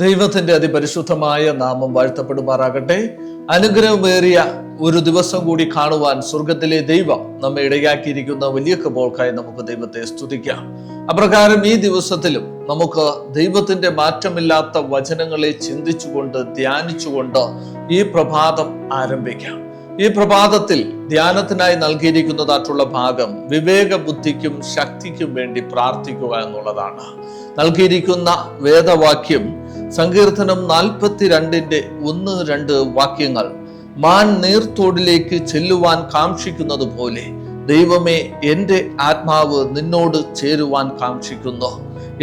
ദൈവത്തിന്റെ അതിപരിശുദ്ധമായ നാമം വാഴ്ത്തപ്പെടുമാറാകട്ടെ. അനുഗ്രഹമേറിയ ഒരു ദിവസം കൂടി കാണുവാൻ സ്വർഗത്തിലെ ദൈവം നമ്മെ ഇടയാക്കിയിരിക്കുന്ന വലിയ കൃപകൾക്കായി നമുക്ക് ദൈവത്തെ സ്തുതിക്കാം. അപ്രകാരം ഈ ദിവസത്തിലും നമുക്ക് ദൈവത്തിന്റെ മാറ്റമില്ലാത്ത വചനങ്ങളെ ചിന്തിച്ചുകൊണ്ട് ധ്യാനിച്ചുകൊണ്ട് ഈ പ്രഭാതം ആരംഭിക്കാം. ഈ പ്രഭാതത്തിൽ ധ്യാനത്തിനായി നൽകിയിരിക്കുന്നതായിട്ടുള്ള ഭാഗം വിവേക ബുദ്ധിക്കും ശക്തിക്കും വേണ്ടി പ്രാർത്ഥിക്കുക എന്നുള്ളതാണ്. നൽകിയിരിക്കുന്ന വേദവാക്യം സങ്കീർത്തനം 42 1-2 വാക്യങ്ങൾ. മാൻ നീർത്തോടിലേക്ക് ചെല്ലുവാൻ കാക്ഷിക്കുന്നത് പോലെ ദൈവമേ, എൻ്റെ ആത്മാവ് നിന്നോട് ചേരുവാൻ കാക്ഷിക്കുന്നു.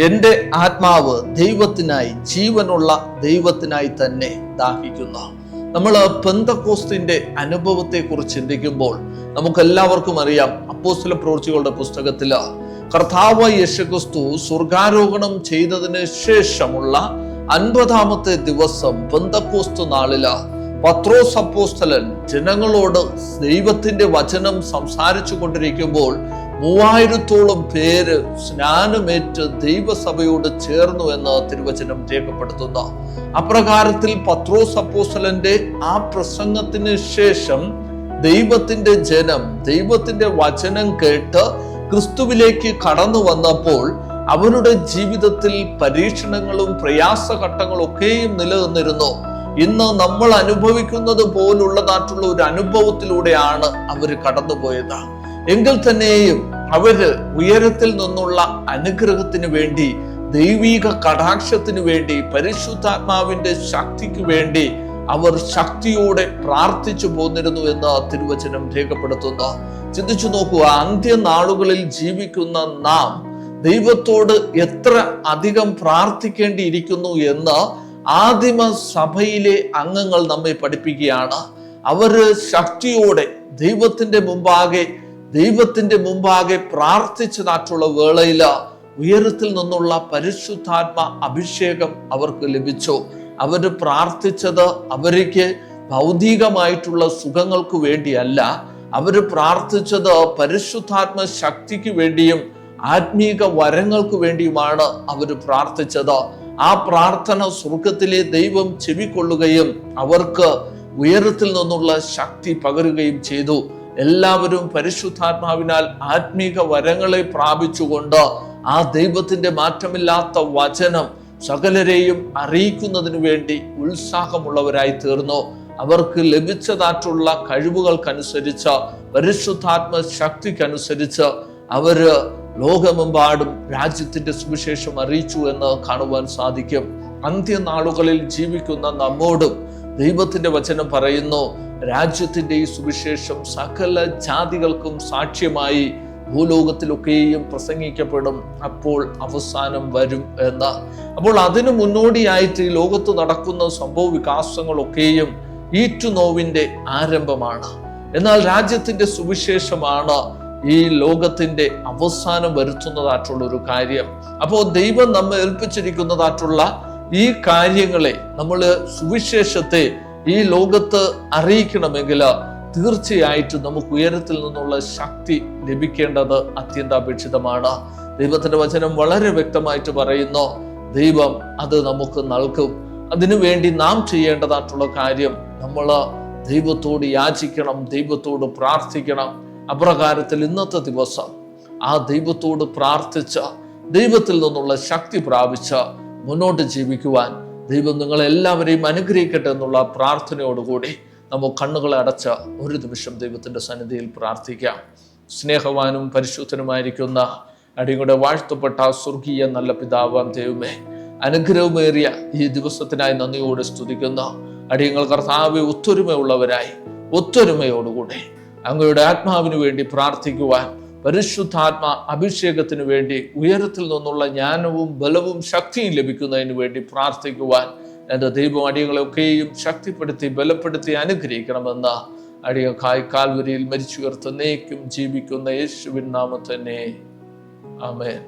എൻ്റെ ആത്മാവ് ദൈവത്തിനായി, ജീവനുള്ള ദൈവത്തിനായി തന്നെ ദാഹിക്കുന്നു. നമ്മൾ പെന്തക്കോസ്തിന്റെ അനുഭവത്തെ കുറിച്ച് ചിന്തിക്കുമ്പോൾ നമുക്കെല്ലാവർക്കും അറിയാം, അപ്പോസ്തല പ്രവൃത്തികളുടെ പുസ്തകത്തില് കർത്താവ് യേശുക്രിസ്തു സ്വർഗാരോഹണം ചെയ്തതിന് ശേഷമുള്ള 50-ാമത്തെ ദിവസം പെന്തക്കോസ്ത് നാളില് പത്രോസ് അപ്പോസ്തലൻ ജനങ്ങളോട് ദൈവത്തിന്റെ വചനം സംസാരിച്ചു കൊണ്ടിരിക്കുമ്പോൾ 3000-ഓളം പേര് സ്നാനമേറ്റ് ദൈവസഭയോട് ചേർന്നു എന്ന് തിരുവചനം രേഖപ്പെടുത്തുന്നു. അപ്രകാരത്തിൽ പത്രോസ് അപ്പോസ്തലന്റെ ആ പ്രസംഗത്തിന് ശേഷം ദൈവത്തിന്റെ ജനം ദൈവത്തിന്റെ വചനം കേട്ട് ക്രിസ്തുവിലേക്ക് കടന്നു വന്നപ്പോൾ അവരുടെ ജീവിതത്തിൽ പരീക്ഷണങ്ങളും പ്രയാസഘട്ടങ്ങളും ഒക്കെയും നിലനിന്നിരുന്നു. ഇന്ന് നമ്മൾ അനുഭവിക്കുന്നത് പോലുള്ളതായിട്ടുള്ള ഒരു അനുഭവത്തിലൂടെയാണ് അവർ കടന്നുപോയത്. എങ്കിൽ തന്നെയും അവര് ഉയരത്തിൽ നിന്നുള്ള അനുഗ്രഹത്തിന് വേണ്ടി, ദൈവിക കടാക്ഷത്തിന് വേണ്ടി, പരിശുദ്ധാത്മാവിന്റെ ശക്തിക്ക് വേണ്ടി അവർ ശക്തിയോടെ പ്രാർത്ഥിച്ചു പോന്നിരുന്നു എന്ന് തിരുവചനം രേഖപ്പെടുത്തുന്നു. ചിന്തിച്ചു നോക്കുക, അന്ത്യനാളുകളിൽ ജീവിക്കുന്ന നാം ദൈവത്തോട് എത്ര അധികം പ്രാർത്ഥിക്കേണ്ടിയിരിക്കുന്നു എന്ന് ആദിമ സഭയിലെ അംഗങ്ങൾ നമ്മെ പഠിപ്പിക്കുകയാണ്. അവര് ശക്തിയോടെ ദൈവത്തിന്റെ മുമ്പാകെ പ്രാർത്ഥിച്ചതായിട്ടുള്ള വേളയില് ഉയരത്തിൽ നിന്നുള്ള പരിശുദ്ധാത്മ അഭിഷേകം അവർക്ക് ലഭിച്ചു. അവര് പ്രാർത്ഥിച്ചത് അവർക്ക് ഭൗതികമായിട്ടുള്ള സുഖങ്ങൾക്ക് വേണ്ടിയല്ല, അവര് പ്രാർത്ഥിച്ചത് പരിശുദ്ധാത്മ ശക്തിക്ക് വേണ്ടിയും ആത്മീക വരങ്ങൾക്ക് വേണ്ടിയുമാണ് അവര് പ്രാർത്ഥിച്ചത്. ആ പ്രാർത്ഥന സ്വർഗത്തിലെ ദൈവം ചെവിക്കൊള്ളുകയും അവർക്ക് ഉയരത്തിൽ നിന്നുള്ള ശക്തി പകരുകയും ചെയ്തു. എല്ലാവരും പരിശുദ്ധാത്മാവിനാൽ ആത്മീക വരങ്ങളെ പ്രാപിച്ചുകൊണ്ട് ആ ദൈവത്തിന്റെ മാറ്റമില്ലാത്ത വചനം സകലരെയും അറിയിക്കുന്നതിന് വേണ്ടി ഉത്സാഹമുള്ളവരായി തീർന്നു. അവർക്ക് ലഭിച്ചതായിട്ടുള്ള കഴിവുകൾക്കനുസരിച്ച്, പരിശുദ്ധാത്മ ശക്തിക്കനുസരിച്ച് അവര് ലോകമെമ്പാടും രാജ്യത്തിന്റെ സുവിശേഷം അറിയിച്ചു എന്ന് കാണുവാൻ സാധിക്കും. അന്ത്യനാളുകളിൽ ജീവിക്കുന്ന നമ്മോടും ദൈവത്തിന്റെ വചനം പറയുന്നു, രാജ്യത്തിന്റെ ഈ സുവിശേഷം സകല ജാതികൾക്കും സാക്ഷ്യമായി ഭൂലോകത്തിലൊക്കെയും പ്രസംഗിക്കപ്പെടും, അപ്പോൾ അവസാനം വരും എന്ന്. അപ്പോൾ അതിനു മുന്നോടിയായിട്ട് ഈ ലോകത്ത് നടക്കുന്ന സംഭവ വികാസങ്ങളൊക്കെയും ഈറ്റുനോവിന്റെ ആരംഭമാണ്. എന്നാൽ രാജ്യത്തിന്റെ സുവിശേഷമാണ് ഈ ലോകത്തിന്റെ അവസാനം വരുത്തുന്നതായിട്ടുള്ള ഒരു കാര്യം. അപ്പോൾ ദൈവം നമ്മെ ഏൽപ്പിച്ചിരിക്കുന്നതായിട്ടുള്ള ഈ കാര്യങ്ങളെ, നമ്മള് സുവിശേഷത്തെ ഈ ലോകത്ത് അറിയിക്കണമെങ്കിൽ തീർച്ചയായിട്ടും നമുക്ക് ഉയരത്തിൽ നിന്നുള്ള ശക്തി ലഭിക്കേണ്ടത് അത്യന്താപേക്ഷിതമാണ്. ദൈവത്തിന്റെ വചനം വളരെ വ്യക്തമായിട്ട് പറയുന്നു, ദൈവം അത് നമുക്ക് നൽകും. അതിനുവേണ്ടി നാം ചെയ്യേണ്ടതായിട്ടുള്ള കാര്യം, നമ്മള് ദൈവത്തോട് യാചിക്കണം, ദൈവത്തോട് പ്രാർത്ഥിക്കണം. അപ്രകാരത്തിൽ ഇന്നത്തെ ദിവസം ആ ദൈവത്തോട് പ്രാർത്ഥിച്ച, ദൈവത്തിൽ നിന്നുള്ള ശക്തി പ്രാപിച്ച മുന്നോട്ട് ജീവിക്കുവാൻ ദൈവം നിങ്ങളെല്ലാവരെയും അനുഗ്രഹിക്കട്ടെ എന്നുള്ള പ്രാർത്ഥനയോടുകൂടി നമുക്ക് കണ്ണുകളെ അടച്ച ഒരു നിമിഷം ദൈവത്തിന്റെ സന്നിധിയിൽ പ്രാർത്ഥിക്കാം. സ്നേഹവാനും പരിശുദ്ധനുമായിരിക്കുന്ന അടിയുടെ വാഴ്ത്തപ്പെട്ട സ്വർഗീയ നല്ല പിതാവാം ദൈവമേ, അനുഗ്രഹമേറിയ ഈ ദിവസത്തിനായി നന്ദിയോടെ സ്തുതിക്കുന്ന അടിയങ്ങൾ കർത്താവെ, ഒത്തൊരുമയോടുകൂടി അങ്ങയുടെ ആത്മാവിന് വേണ്ടി പ്രാർത്ഥിക്കുവാൻ, പരിശുദ്ധാത്മ അഭിഷേകത്തിന് വേണ്ടി, ഉയരത്തിൽ നിന്നുള്ള ജ്ഞാനവും ബലവും ശക്തിയും ലഭിക്കുന്നതിന് വേണ്ടി പ്രാർത്ഥിക്കുവാൻ എൻ്റെ ദൈവം അടിയങ്ങളെയൊക്കെയും ശക്തിപ്പെടുത്തി ബലപ്പെടുത്തി അനുഗ്രഹിക്കണമെന്ന് അടിയക്കായി കാൽവരിയിൽ മരിച്ചുയർത്തുന്നേക്കും ജീവിക്കുന്ന യേശുവിൻ നാമത്തിൽ തന്നെ ആമേൻ.